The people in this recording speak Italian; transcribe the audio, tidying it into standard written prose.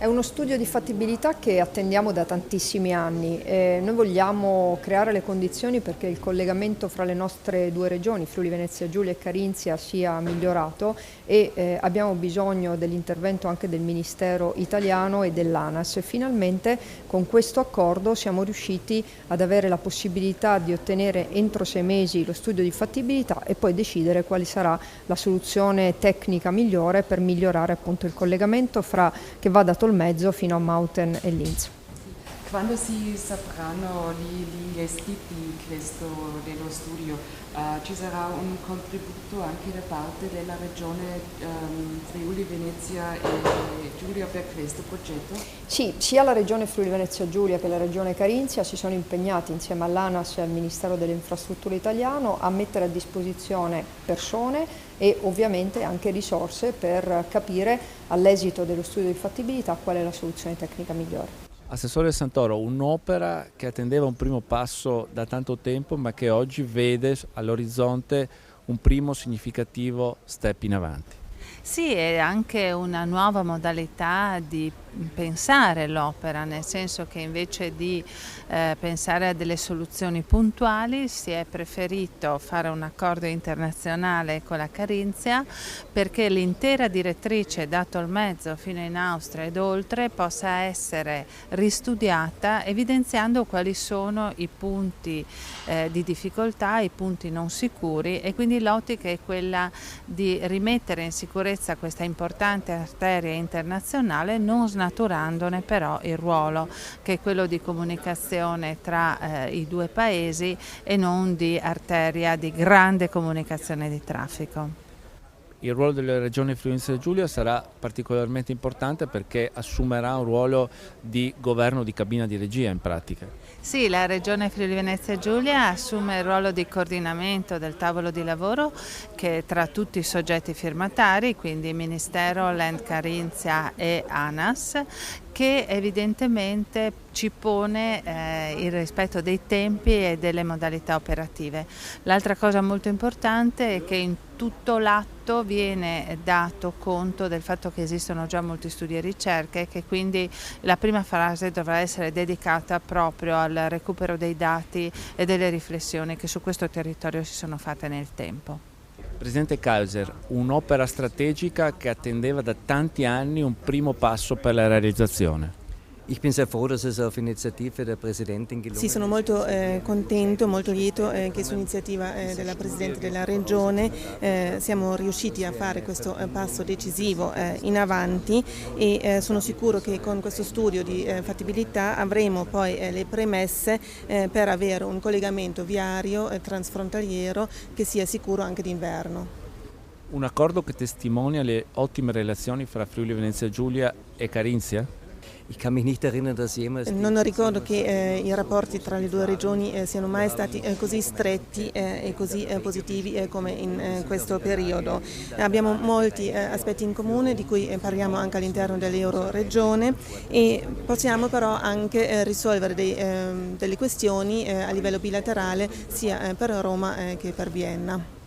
È uno studio di fattibilità che attendiamo da tantissimi anni. Noi vogliamo creare le condizioni perché il collegamento fra le nostre due regioni, Friuli Venezia Giulia e Carinzia, sia migliorato e abbiamo bisogno dell'intervento anche del Ministero italiano e dell'ANAS. Finalmente con questo accordo siamo riusciti ad avere la possibilità di ottenere entro 6 mesi lo studio di fattibilità e poi decidere quale sarà la soluzione tecnica migliore per migliorare appunto il collegamento che va da Tolmezzo fino a Mauten e Linz. Quando si sapranno gli esiti di dello studio, ci sarà un contributo anche da parte della regione Friuli Venezia Giulia per questo progetto? Sì, sia la regione Friuli Venezia Giulia che la regione Carinzia si sono impegnati insieme all'ANAS e al Ministero delle Infrastrutture italiano a mettere a disposizione persone e ovviamente anche risorse per capire all'esito dello studio di fattibilità qual è la soluzione tecnica migliore. Assessore Santoro, un'opera che attendeva un primo passo da tanto tempo ma che oggi vede all'orizzonte un primo significativo step in avanti. Sì, è anche una nuova modalità di pensare l'opera, nel senso che invece di pensare a delle soluzioni puntuali si è preferito fare un accordo internazionale con la Carinzia perché l'intera direttrice da Tolmezzo fino in Austria ed oltre possa essere ristudiata evidenziando quali sono i punti di difficoltà, i punti non sicuri, e quindi l'ottica è quella di rimettere in sicurezza questa importante arteria internazionale, non snaturandone però il ruolo che è quello di comunicazione tra i due paesi e non di arteria di grande comunicazione di traffico. Il ruolo della regione Friuli Venezia Giulia sarà particolarmente importante perché assumerà un ruolo di governo di cabina di regia in pratica. Sì, la regione Friuli Venezia Giulia assume il ruolo di coordinamento del tavolo di lavoro che tra tutti i soggetti firmatari, quindi Ministero, Land Carinzia e ANAS, che evidentemente ci pone il rispetto dei tempi e delle modalità operative. L'altra cosa molto importante è che in tutto l'atto viene dato conto del fatto che esistono già molti studi e ricerche e che quindi la prima fase dovrà essere dedicata proprio al recupero dei dati e delle riflessioni che su questo territorio si sono fatte nel tempo. Presidente Kaiser, un'opera strategica che attendeva da tanti anni un primo passo per la realizzazione. Ich bin sehr froh, dass es auf Iniziative der Präsidentin gelungen ist. Sì, sono molto contento, molto lieto che su iniziativa della Presidente della Regione siamo riusciti a fare questo passo decisivo in avanti e sono sicuro che con questo studio di fattibilità avremo poi le premesse per avere un collegamento viario transfrontaliero che sia sicuro anche d'inverno. Un accordo che testimonia le ottime relazioni fra Friuli Venezia Giulia e Carinzia? Non ricordo che i rapporti tra le due regioni siano mai stati così stretti e così positivi come in questo periodo. Abbiamo molti aspetti in comune di cui parliamo anche all'interno dell'Euroregione e possiamo però anche risolvere delle questioni a livello bilaterale sia per Roma che per Vienna.